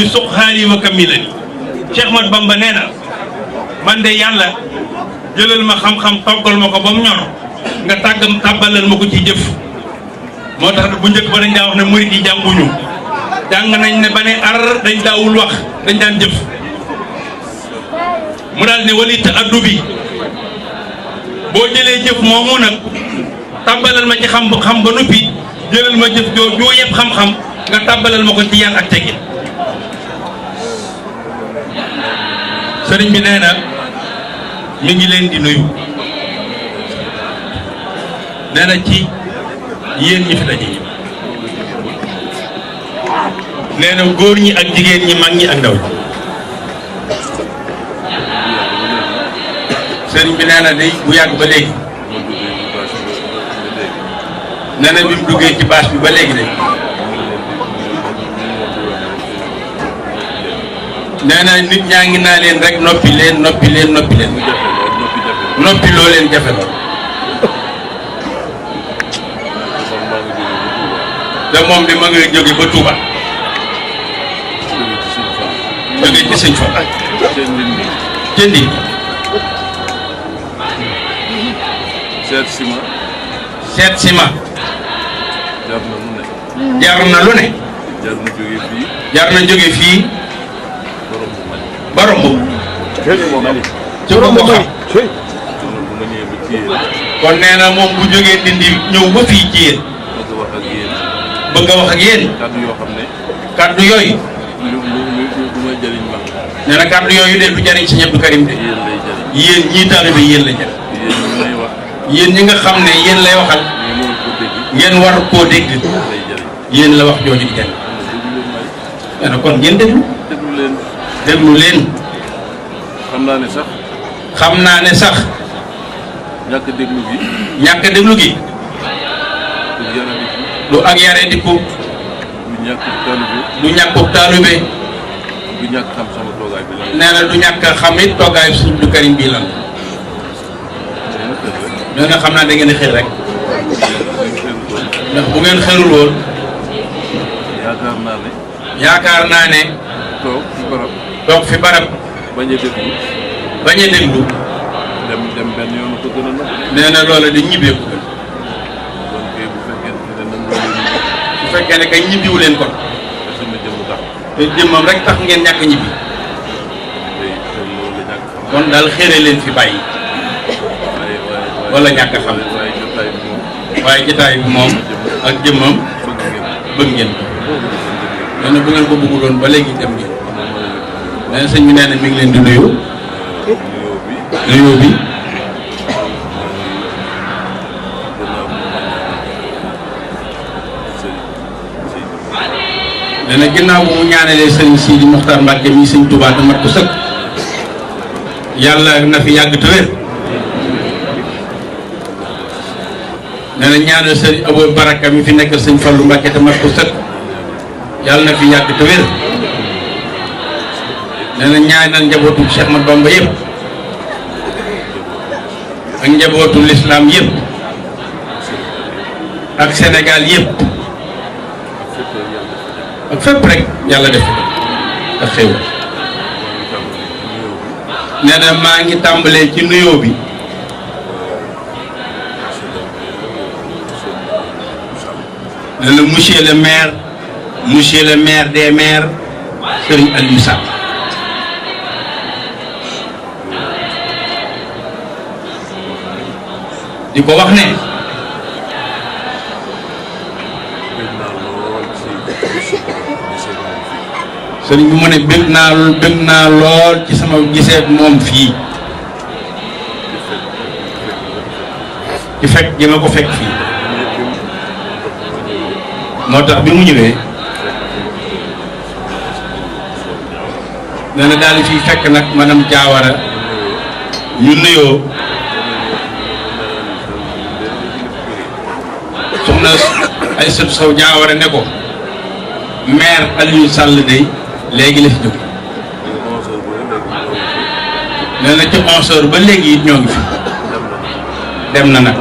suqhaani wa kamilani Cheikh Ahmad Bamba nee na man de yàlla jëlal ma xam-xam toggal ma ko ba mu ñor nga tàbbalal ma ko ci jëf moo tax bu njëkk ba dañ daa wax ne murid yi jànguñu jàng nañ ne ba ne ar dañ daawul wax dañ daan jëf mu daal ne walit addu bi boo jëlee jëf moomu nag tàbbalal ma ci xam ba noppi jëlal ma jëf joo yëpp xam-xam nga tàbbalal ma ko ci yar ak teggin sëriñ bi nee na mi ngi leen di nuyu nee na ci yéen ñi fi daje nee na góor ñi ak jigéen ñi mag ñi ak ndaw ñi sëriñ bi nee na day bu yàgg ba léegi nee na bi mu duggee ci bâche bi ba léegi de nee na nit ñaa ngi naa leen rek noppi leen noppi leen noppi leen noppi loo leen jafe la te moom bi ma nga jóge ba Touba jóge ci sëñ Fall jëndi seet si ma jar na lu ne jar na jóge fii borom bu ci ko xam kon nee na moom bu jógee dindi ñëw ba fii ci yéen bëgg a wax ak yéen kaddu yooyu nee na kaddu yooyu de du jariñ ci Abdou Karim de yéen ñii taalibe yéen la jariñ yéen ñi nga xam ne yéen lay waxal ngeen war koo dégg yéen la wax jooju di jariñ nee na kon ngeen déglu leen xam naa ne sax ñàkk déglu gi du ak yare diku du ñàkkub taalube nee na du ñàkk xam it toogaayu Sëriñ Abdou Karim bii lan nee na xam naa da ngeen di xel rek ndax bu ngeen xelul woon yaakaar naa ne toog fi barab bañ a déglu nee na loola di ñibbee ko gën bu fekkee ne kay ñibbiwu leen kon te jëmmam rek tax ngeen ñàkk ñibbi kon daal xére leen fi bàyyi wala ñàkk xam waaye jotaay bi moom ak jëmmam bëgg ngeen ko nee na bu ngeen ko bëgguloon ba léegi dem ngeen nee na sëñ bi nee na mi ngi leen di nuyu nuyoo bi nee na ginnaaw bu mu ñaanalee sëñ Sidi Mokhtar Mbacke mi sëñ Touba te mat ko sëkk yàlla na fi yàgg te wér nee na ñaanal sëñ Abou Baraka mi fi nekkal sëñ Fallou Mbacke te mat ko sëkk yàlla na fi yàgg te wér nee na ñaanal njabootu Cheikh Ahmad Bamba yëpp ak njabootu l'islam yëpp ak Sénégal yëpp ak fépp rek yàlla def ko ak xew nee na maa ngi tàmbalee ci nuyoo bi nee na monsieur le maire des maires Serigne Aliou Sall di ko wax ne sëriñ bi mu ne bëgg naa lool ci sama gisee moom fii ci fekk gi ma ko fekk fii moo tax bi mu ñëwee nee na daal di fii fekk nag madame Diawara ñu nuyoo soxna Aïssatou Sow Diawara ne ko maire Aliou Sall de léegi la fi jóge nee na ci 11h ba léegi it ñoo ngi fi dem na nag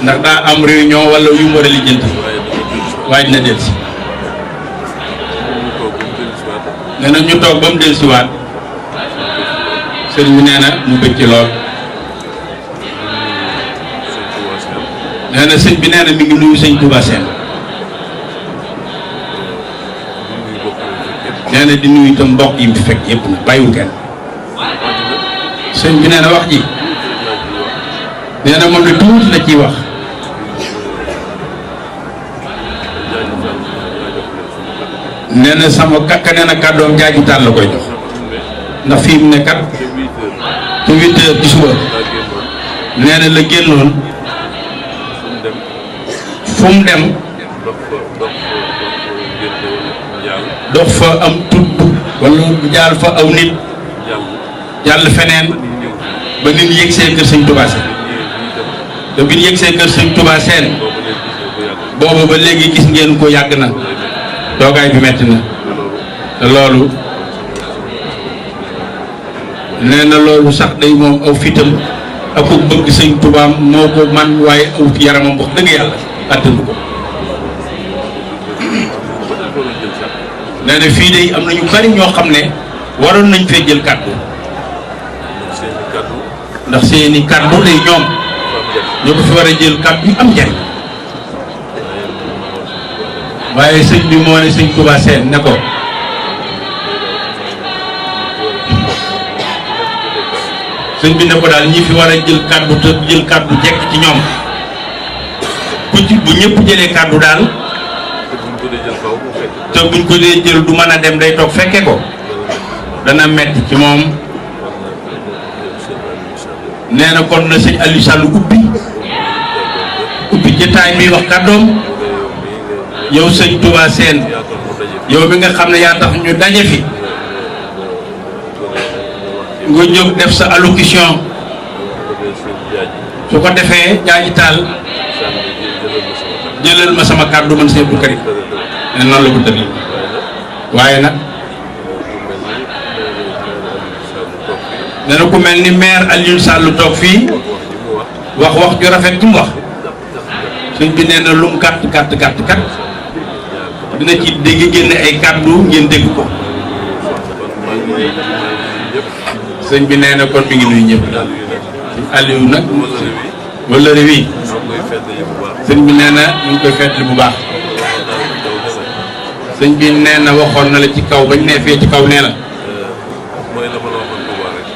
ndax daa am réunion wala yu mu war a lijjanti waaye dina dellusi nee na ñu toog ba mu dellusiwaat sëriñ bi nee na mu bëgg ci lool. nee na sëñ bi nee na mi ngi nuyu sëñ Touba Sène. nee na di nuyu itam mbokk yi mu fekk yëpp na bàyyiwul kenn. sëñ bi nee na wax ji nee na moom la tuuti la ciy wax. nee na sama kakka nee na kàddoom jaaji taal la koy jox ndax fii mu ne kat te 8 heures ci suba nee na la génnoon fu mu dem dox fa am tudd wala jaar fa aw nit jàll feneen ba nit yëg see kër sëñ Touba Sène te bi ñu yëg see kër sëñ Touba Sène boobu ba léegi gis ngeen ko yàgg na toogaay bi metti na te loolu nee na loolu sax day moom aw fitam ak ko bëgg sëñ Touba moo ko man waaye aw yaramam wax dëgg yàlla attanu ko. nee na fii de am na ñu bari ñoo xam ne waroon nañ fee jël kàddu ndax seeni kàddu day ñoom ñoo ko fi war a jël kàddu yu am njariñ waaye sëñ bi moo ne sëñ Touba Sène ne ko sëñ bi ne ko daal ñi fi war a jël kàddu te jël kàddu jekk ci ñoom bu ñëpp jëlee kàddu daal te buñ ko dee jël du mën a dem day toog fekke ko dana metti ci moom. nee na kon na sëñ Aliou Sall ubbi jotaay bi wax kàddoom yow sëñ Touba Sène yow mi nga xam ne yaa tax ñu daje fi nga jóg def sa allocution su ko defee jaaji taal jëlal ma sama kàddu man sëñ Abdou Karim ne noonu la ko tëddee waaye nag nee na ku mel ni maire Aliou Sall toog fii wax ju rafet ji mu wax sëñ bi nee na lu mu gàtt dina ci dégg génne ay kàddu ngeen dégg ko sëñ bi nee na kon mi ngi nuyu ñëpp daal Aliou nag wala wi sëñ bi nee na ñu ngi koy fàttali bu baax sëñ bi nee na waxoon na la ci kaw bañ nee fee ci kaw nee na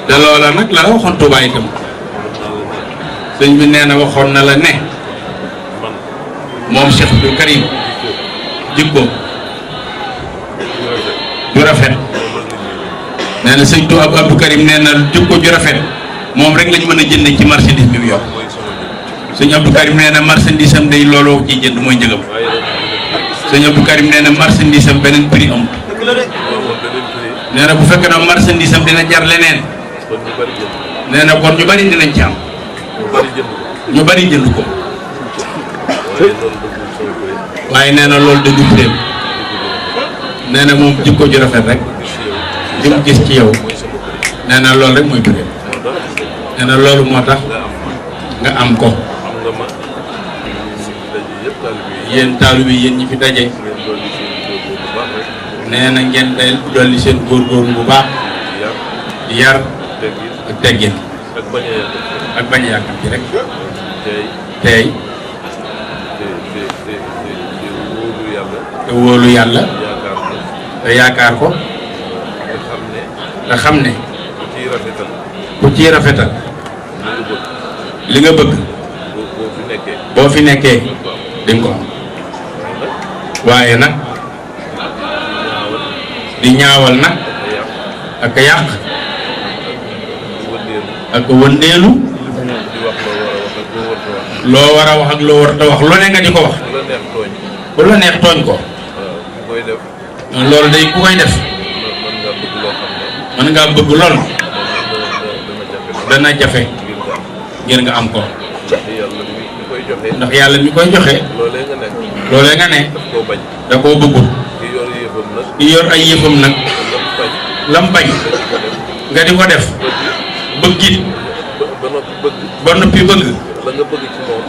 te loola nag la waxoon Touba itam sëñ bi nee na waxoon na la ne moom Cheikh Abdou Karim jikko ju rafet nee na sëñ Abdou Karim nee na jikko ju rafet moom rek lañ mën a jënd ci marchandise bi mu yor sëñ Abdou Karim nee na marchandise am day looloo ciy jënd mooy njëgam sëñ Abdou Karim nee na marchandise am beneen prix amut nee na bu fekkee ne marchandise am dina jar leneen nee na kon ñu bari dinañ ci am ñu bari jënd ko waaye nee na loolu dëggu firéem nee na moom jikko ju rafet rek li mu gis ci yow nee na loolu rek mooy firéem nee na loolu moo tax nga am ko yéen taalu bi yéen ñi fi daje nee na ngeen day dolli seen góorgóorlu bu baax yar ak teggin ak bañ a yàkkam ci rek tey te wóolu yàlla te yaakaar ko te xam ne ku ciy rafetal li nga bëgg boo fi nekkee di nga ko am waaye nag di ñaawal nag ak yàq ak wëndeelu loo war a wax ak loo war a wax lu ne nga di ko wax bu la neex tooñ ko loolu day ku koy def mën ngaa bëgg lool dana jafe ngir nga am ko ndax yàlla mi koy joxe loolee nga ne da koo bëggul ki yor ay yëfam nag lam bañ nga di ko def bëgg it ba noppi bëgg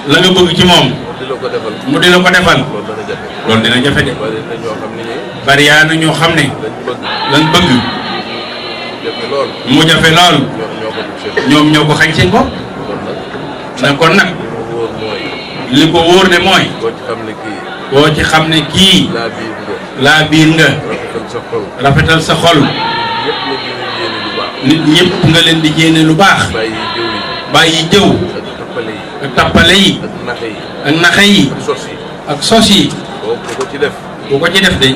la nga bëgg ci moom mu di la ko defal loolu dina jafe de bari yaa na ñoo xam ne lañ bëgg mu jafe lool ñoom ñoo ko xañ seen bopp na kon nag li ko wóor ne mooy boo ci xam ne kii laa biir nga rafetal sa xol nit ñëpp nga leen di jéene lu baax bàyyi jëw ak tappale yi ak naxe yi ak sos yi bu ko ci def de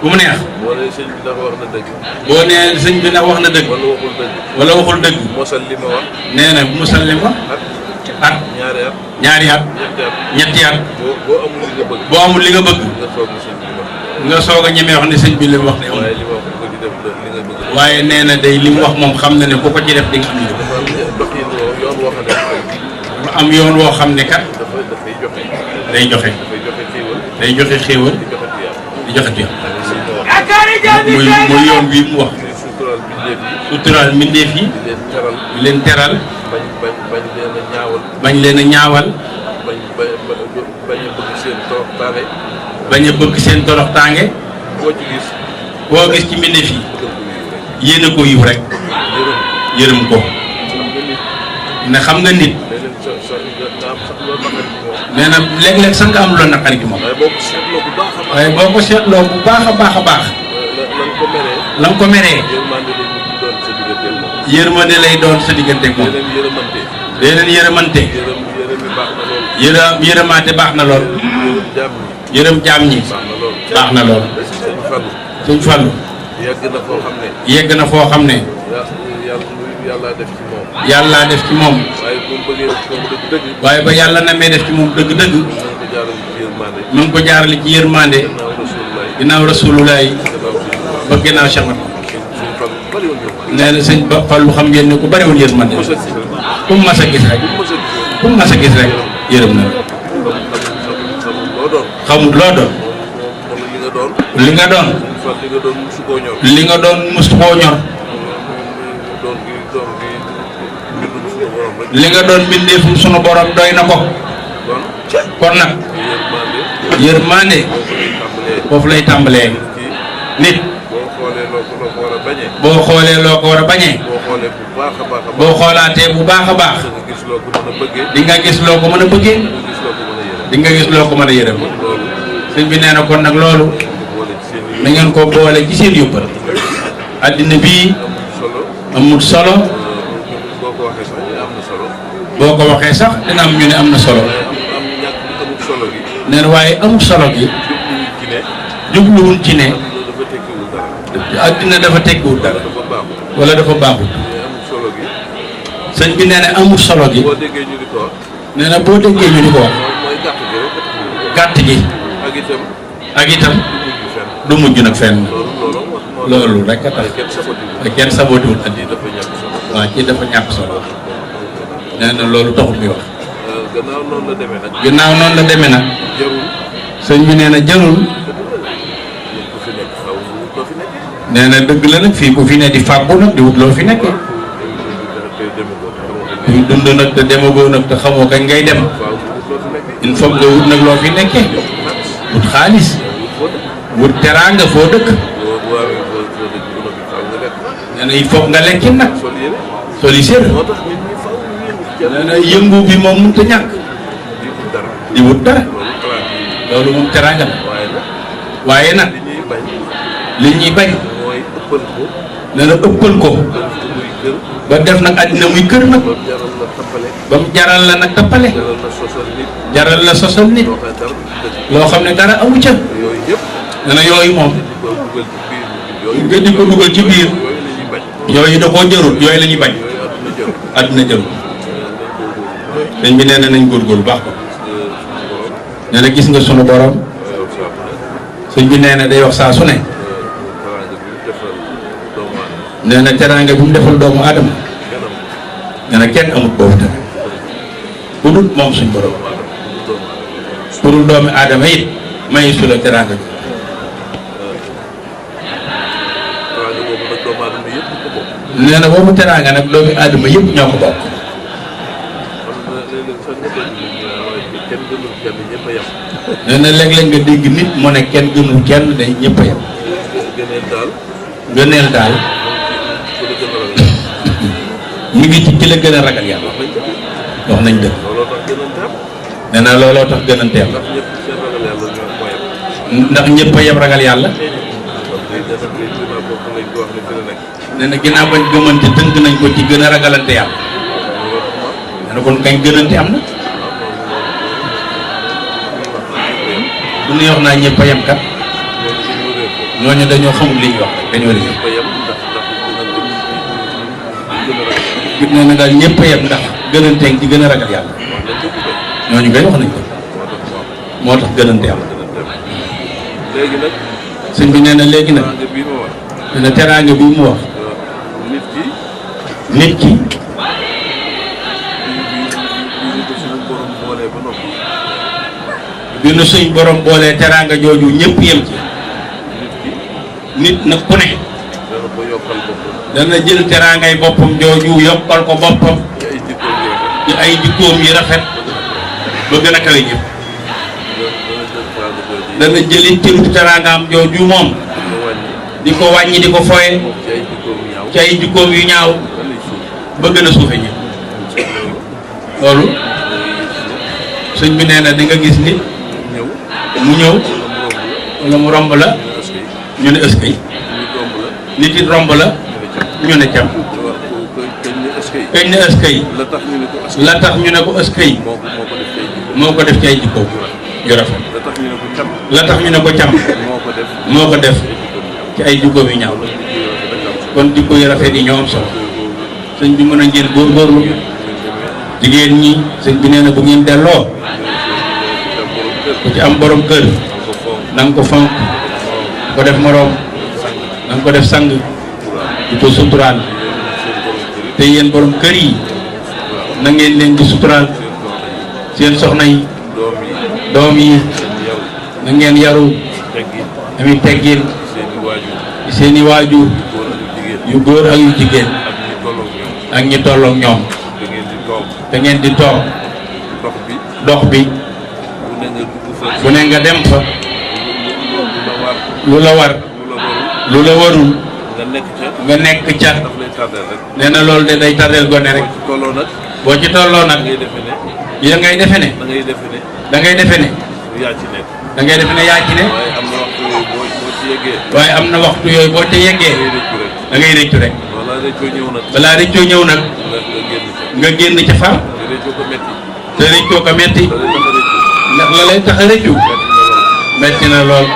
bu mu neex boo nee sëñ bi ndax wax na dëgg wala waxul dëgg nee na musal li ma at ñaari at ñetti at boo amul li nga bëgg nga soog a ñemee wax ne sëñ bi li mu wax ne amul waaye nee na day li mu wax moom xam na ne ku ko ci def di nga xam ne dafa am yoon woo xam ne kat day joxe xéewal di joxe tuyaab muy yoon bii mu wax suturaal mbindeef yi di leen teral bañ leen a ñaawal bañ a bëgg seen toroxtaange koo gis ci mbindeef yi yéene ko yiw rek yërëm ko ne xam nga nit nee na léeg-léeg sax nga am lu la naqari ci moom waaye boo ko seetloo bu baax a baax a baax la nga ko meree yërmande lay doon sa diggante moom dee leen yërëmante yërëmaate baax na lool yërëm jaam ñi baax na lool suñ Fallu yegg na foo xam ne yàlla def ci moom waaye ba yàlla namee def ci moom dëgg-dëgg ma ngi ko jaarale ci yërmande ginnaaw rasulullahi ba ginnaaw Cheikh Mat nee na sëñ Ba Fallu xam ngeen ne ku bari woon yërmande ku mu mas a gis rek yërëm na xamut loo doon li nga doon musu koo ñor li nga doon mbindeefum sunu borom doy na ko kon nag yërmande foofu lay tàmbalee nit boo xoolee loo ko war a bañee boo xoolaatee bu baax a baax di nga gis loo ko mën a bëggee di nga gis loo ko mën a yërëm sëñ bi nee na kon nag loolu na ngeen ko boole ci seen yóbbal addina bii amul solo boo ko waxee sax dina am ñu ne am na solo nee na waaye amul solo gi jubluwul ci ne addina dafa tekkiwul dara wala dafa baaxul sëñ bi nee na amul solo gi nee na boo déggee ñu di ko wax gàtt gi ak itam du mujj nag fenn loolu rek a tax te kenn sabotiwul addina waaw ci dafa ñàkk solo nee na loolu taxul muy wax ginnaaw noonu la demee nag sëñ bi nee na jarul nee na dëgg la nag fii ku fi ne di fàggu nag di wut loo fi nekkee ñu dund nag te demagoo nag te xamoo kañ ngay dem il faut nga wut nag loo fi nekkee wut xaalis wut teraanga foo dëkk nee na il faut nga lekkin nag soli sér nee na yëngu bi moom mënut a ñàkk di wut dara loolu moom teraanga la waaye nag li ñuy bañ nee na ëppal ko ba def nag àddina muy kër nag ba mu jaral la nag tappale jaral la sosal nit loo xam ne dara amu ca nee na yooyu moom nga di ko dugal ci biir yooyu da koo jërul yooyu la ñuy bañ àddina jërul sëñ bi nee na nañ góorgóorlu baax ko nee na gis nga sunu borom sëñ bi nee na day wax saa su ne nee na teraanga bi mu defal doomu aadama nee na kenn amut boobu tamit ku dul moom suñ borom ku dul doomu aadama it may su la teraanga bi nee na boobu teraanga nag doomu aadama yëpp ñoo ko bokk nee na léeg-léeg nga dégg nit mu ne kenn gënul kenn day ñëpp a yem. gëneel daal ñu ngi ci ki la gën a ragal yàlla. wax nañ dëgg. nee na looloo tax gënante am. ndax ñëpp a yem ragal yàlla. nee na ginnaaw bañ gëmante tënk nañ ko ci gën a ragalante yàlla. nee na kon kañ gënante am na. bu ñuy wax naa ñëpp a yem kat ñooñu dañoo xamul li ñuy wax rek dañoo réer. nee na daal ñëpp a yem ndax gënanteeg ci gën a ragal yàlla ñooñu koy wax nañ ko moo tax gënante am. sëñ bi nee na léegi nag nee na teraanga bii mu wax nit ki bi nu suñ borom boolee teraanga jooju ñëpp yem ci nit nag ku ne dana jël teraangay boppam jooju yokkal ko boppam ci ay jikkoom yi rafet ba gën a kawe ñëpp dana jëli tiru teraangaam jooju moom di ko wàññi di ko foye ci ay jikkoom yu ñaaw ba gën a suufe ñëpp loolu sëñ bi nee na di nga gis nit mu ñëw wala mu romb la ñu ne ëskay nit it romb la ñu ne cam kañ ne ëskay la tax ñu ne ko ëskay moo ko def ci ay jikko yu rafet la tax ñu ne ko cam moo ko def ci ay jikko yu ñaaw kon jikko yu rafet yi ñoo am solo sëñ bi mën a ngeen góorgóorlu jigéen ñi sëñ bi nee na bu ngeen delloo ku ci am borom kër na nga ko fonk ko def moroom na nga ko def sang di ko suturaal te yéen borom kër yi na ngeen leen di suturaal seen soxna yi doom yi na ngeen yaru ami teggin seeni waajur yu góor ak yu jigéen ak ñi tollook ñoom te ngeen di toog dox bi bu ne nga dem fa lu la war lu la warul nga nekk ca nee na loolu de day tardeel gone rek boo ci tolloo nag ya ngay defe ne da ngay defe ne da ngay defe ne yaa ci ne waaye am na waxtu yooyu boo ca yeggee da ngay rëccu rek balaa rëccoo ñëw nag nga génn ca far te rëccoo ko metti ndax la lay tax a rëccu metti na lool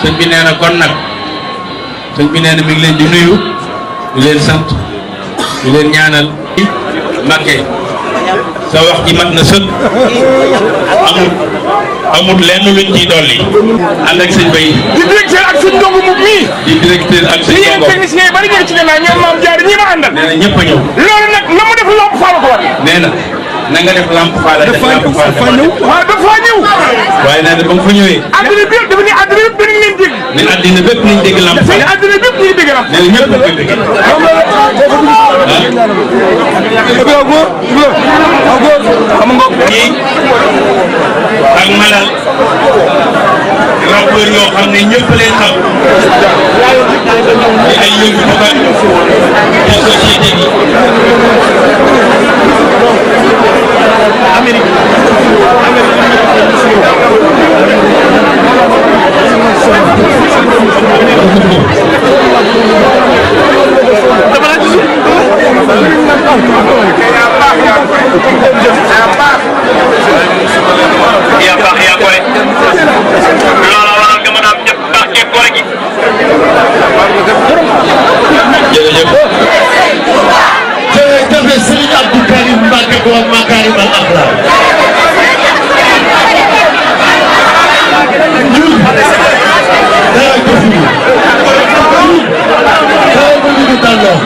sëñ bi nee na kon nag sëñ bi nee na mi ngi leen di nuyu di leen sant di leen ñaanal Mbacké sa wax ji mat na sëkk amul lenn luñ ciy dolli ànd ak sëñ Bay di directeur ak sëñ Ndongo mu mii di directeur ak sëñ Ndongo technicien yi bari ñëw ci gannaaw ñoom maam jaar ñi ma àndal nee na ñëpp a ñëw loolu nag na mu def lamp faala ko war nee na na nga def lamp faala def lamp faala waaw dafa ñëw waaye nee na ba mu fa ñëwee àddina bi dafa ne àddina bépp dañ leen dégg ne àddina bépp nañ dégg lamp faala àddina bépp ñu dégg lamp nee na ñëpp ko dégg ak malal rappeur yoo xam ne ñëpp leen xam di ay yëngu bu baax ci société bi Amérique yaa baax yaa gore loola waral nga mën a am ñëpp baax ci gore gi jërëjëf jërëjëf Serigne Abdou Karim Mbacké borom Makarimal Akhlaq ñun dara ko fi ñun dara ko ñu tàlloo